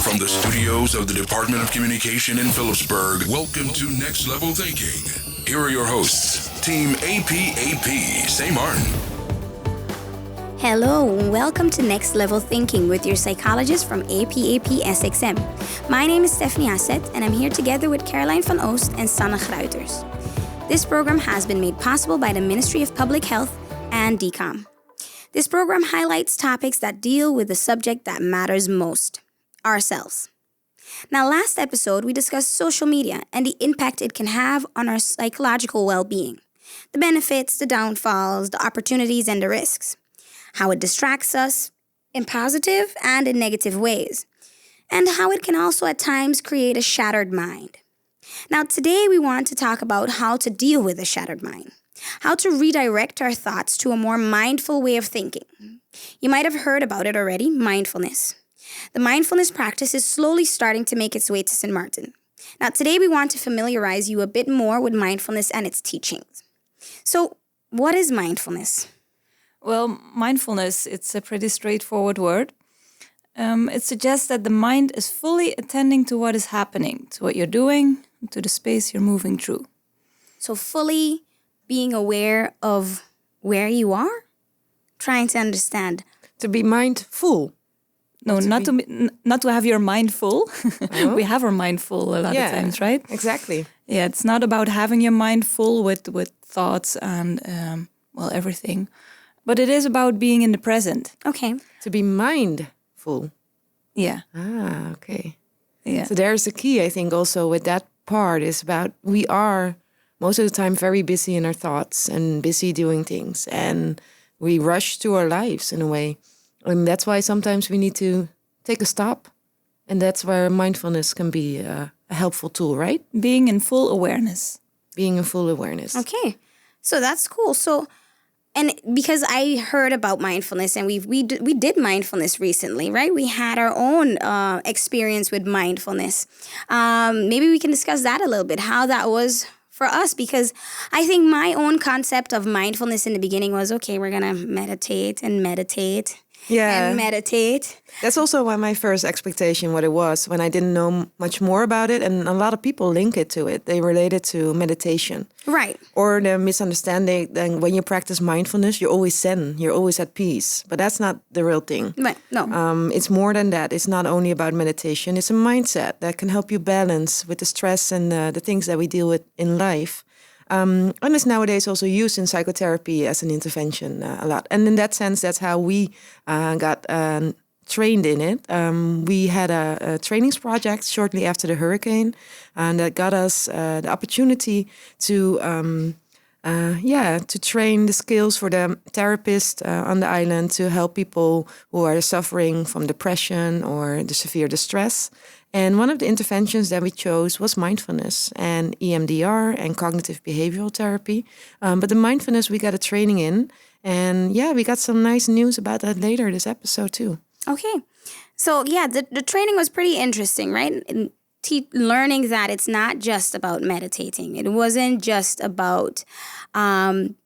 From the studios of the Department of Communication in Phillipsburg, welcome to Next Level Thinking. Here are your hosts, Team APAP. Say Martin. Hello, welcome to Next Level Thinking with your psychologist from APAP SXM. My name is Stephanie Asset, and I'm here together with Caroline van Oost and Sanne Gruiters. This program has been made possible by the Ministry of Public Health and DCOM. This program highlights topics that deal with the subject that matters most, ourselves. Now, last episode, we discussed social media and the impact it can have on our psychological well-being, the benefits, the downfalls, the opportunities, and the risks, how it distracts us in positive and in negative ways, and how it can also at times create a shattered mind. Now, today we want to talk about how to deal with a shattered mind, how to redirect our thoughts to a more mindful way of thinking. You might have heard about it already, mindfulness. The mindfulness practice is slowly starting to make its way to St. Martin. Now, today we want to familiarize you a bit more with mindfulness and its teachings. So, what is mindfulness? Well, mindfulness, it's a pretty straightforward word. It suggests that the mind is fully attending to what is happening, to what you're doing, to the space you're moving through. So fully being aware of where you are? Trying to understand. To be mindful. No, not to have your mind full. Oh. We have our mind full a lot of times, right? Exactly. Yeah, it's not about having your mind full with thoughts and, everything. But it is about being in the present. Okay. To be mindful. Yeah. Ah, okay. Yeah. So there's the key, I think, also with that part is about we are most of the time very busy in our thoughts and busy doing things. And we rush through our lives in a way. And that's why sometimes we need to take a stop. And that's where mindfulness can be a helpful tool, right? Being in full awareness. Being in full awareness. Okay. So that's cool. So, and because I heard about mindfulness and we did mindfulness recently, right? We had our own experience with mindfulness. Maybe we can discuss that a little bit, how that was for us, because I think my own concept of mindfulness in the beginning was, okay, we're going to meditate and meditate. Yeah. And meditate. That's also why my first expectation, what it was, when I didn't know much more about it. And a lot of people link it to it. They relate it to meditation. Right. Or the misunderstanding that when you practice mindfulness, you're always zen. You're always at peace. But that's not the real thing. Right. No. It's more than that. It's not only about meditation. It's a mindset that can help you balance with the stress and the things that we deal with in life. And it's nowadays also used in psychotherapy as an intervention a lot. And in that sense, that's how we got trained in it. We had a trainings project shortly after the hurricane, and that got us the opportunity to train the skills for the therapist on the island to help people who are suffering from depression or the severe distress. And one of the interventions that we chose was mindfulness and EMDR and cognitive behavioral therapy. But the mindfulness we got a training in. And we got some nice news about that later this episode too. Okay. So the training was pretty interesting, right? Learning that it's not just about meditating. It wasn't just about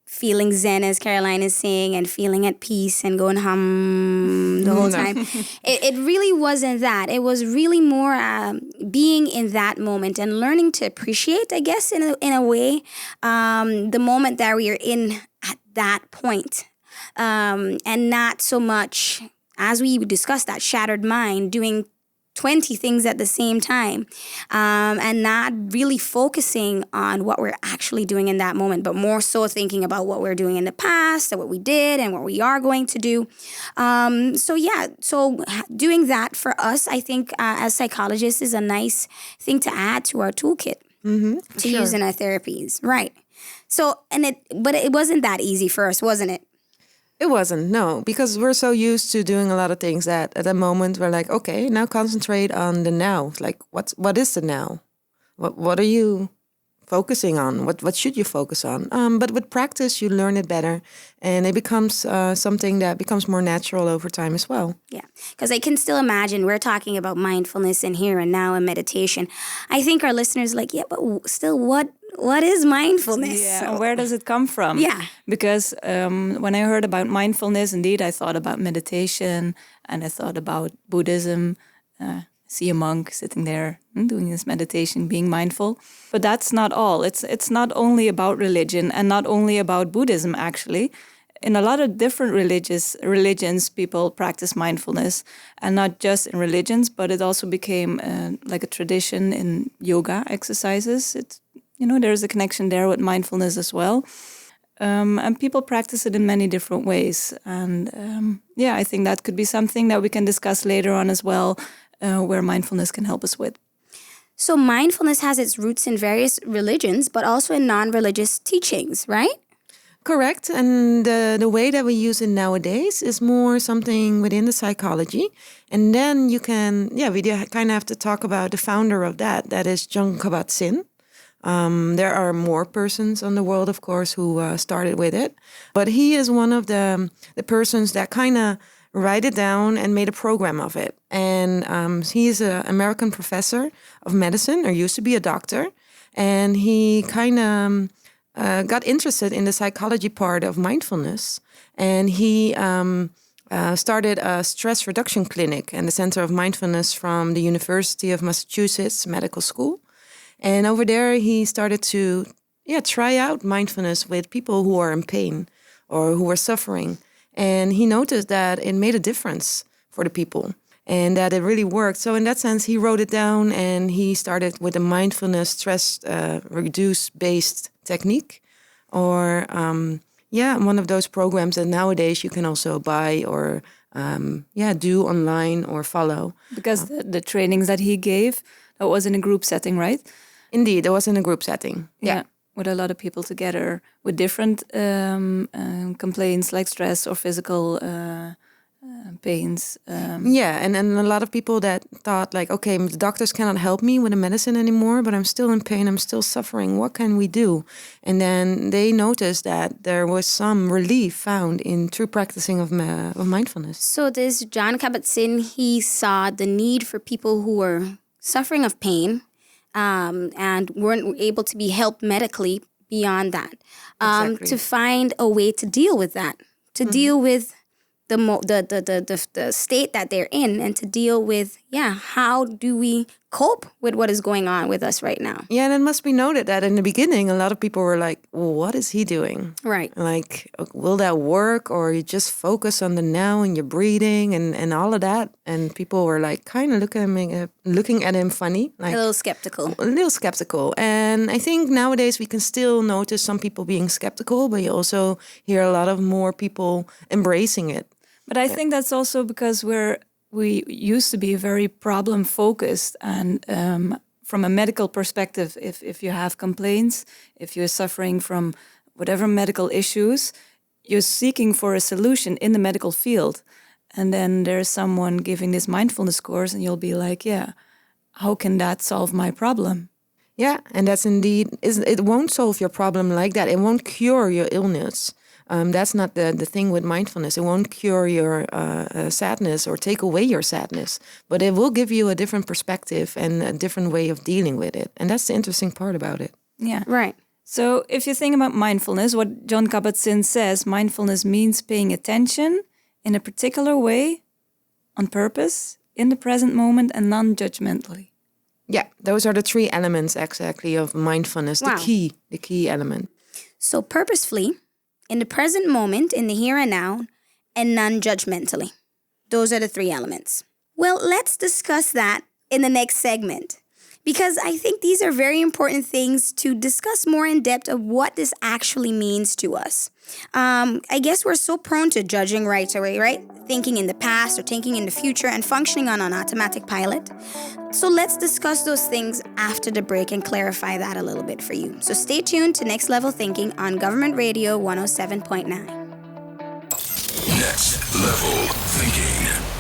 feeling zen, as Caroline is saying, and feeling at peace and going hum the whole time. It really wasn't that. It was really more being in that moment and learning to appreciate, I guess, in a way, the moment that we are in at that point. And not so much, as we discussed, that shattered mind, doing 20 things at the same time, and not really focusing on what we're actually doing in that moment, but more so thinking about what we're doing in the past and what we did and what we are going to do. So doing that for us, I think as psychologists is a nice thing to add to our toolkit to use in our therapies. Right. So, but it wasn't that easy for us, wasn't it? It wasn't, no, because we're so used to doing a lot of things that at that moment we're like, okay, now concentrate on the now. Like, what is the now? What are you focusing on? What should you focus on? But with practice, you learn it better, and it becomes something that becomes more natural over time as well. Yeah, because I can still imagine we're talking about mindfulness and here and now and meditation. I think our listeners are like, yeah, but still, what is mindfulness? Yeah, and where does it come from? Yeah. Because when I heard about mindfulness, indeed, I thought about meditation and I thought about Buddhism. see a monk sitting there doing this meditation, being mindful. But that's not all. It's not only about religion and not only about Buddhism, actually. In a lot of different religions, people practice mindfulness, and not just in religions, but it also became like a tradition in yoga exercises. There's a connection there with mindfulness as well. And people practice it in many different ways. And I think that could be something that we can discuss later on as well, where mindfulness can help us with. So mindfulness has its roots in various religions, but also in non-religious teachings, right? Correct. And the way that we use it nowadays is more something within the psychology. And then we kind of have to talk about the founder of that. That is Jon Kabat-Zinn. There are more persons in the world, of course, who started with it. But he is one of the persons that kind of write it down and made a program of it. And he's an American professor of medicine, or used to be a doctor. And he kind of got interested in the psychology part of mindfulness. And he started a stress reduction clinic and the Center of Mindfulness from the University of Massachusetts Medical School. And over there, he started to try out mindfulness with people who are in pain or who are suffering. And he noticed that it made a difference for the people and that it really worked. So in that sense, he wrote it down and he started with a mindfulness stress reduce-based technique, or one of those programs that nowadays you can also buy or do online or follow. Because the trainings that he gave, that was in a group setting, right? Indeed, it was in a group setting. Yeah, with a lot of people together with different complaints like stress or physical pains. And a lot of people that thought like, okay, the doctors cannot help me with the medicine anymore, but I'm still in pain, I'm still suffering. What can we do? And then they noticed that there was some relief found in true practicing of mindfulness. So this Jon Kabat-Zinn, he saw the need for people who were suffering of pain and weren't able to be helped medically beyond that, Exactly. to find a way to deal with that, to deal with the state that they're in, and to deal with, how do we cope with what is going on with us right now? Yeah, and it must be noted that in the beginning, a lot of people were like, well, what is he doing? Right. Like, will that work? Or you just focus on the now and your breathing and all of that. And people were like kind of looking at him funny. Like, A little skeptical. A little skeptical. And I think nowadays we can still notice some people being skeptical, but you also hear a lot of more people embracing it. But I think that's also because we used to be very problem focused, and from a medical perspective, if you have complaints, if you're suffering from whatever medical issues, you're seeking for a solution in the medical field. And then there's someone giving this mindfulness course and you'll be like, how can that solve my problem? Yeah, and that's indeed, it won't solve your problem like that. It won't cure your illness. That's not the thing with mindfulness. It won't cure your sadness or take away your sadness, but it will give you a different perspective and a different way of dealing with it. And that's the interesting part about it. Yeah. Right. So if you think about mindfulness, what Jon Kabat-Zinn says, mindfulness means paying attention in a particular way, on purpose, in the present moment, and non-judgmentally. Yeah, those are the three elements exactly of mindfulness, Wow. the key element. So purposefully, in the present moment, in the here and now, and non-judgmentally. Those are the three elements. Well, let's discuss that in the next segment, because I think these are very important things to discuss more in depth of what this actually means to us. I guess we're so prone to judging right away, right? Thinking in the past or thinking in the future and functioning on an automatic pilot. So let's discuss those things after the break and clarify that a little bit for you. So stay tuned to Next Level Thinking on Government Radio 107.9. Next Level Thinking.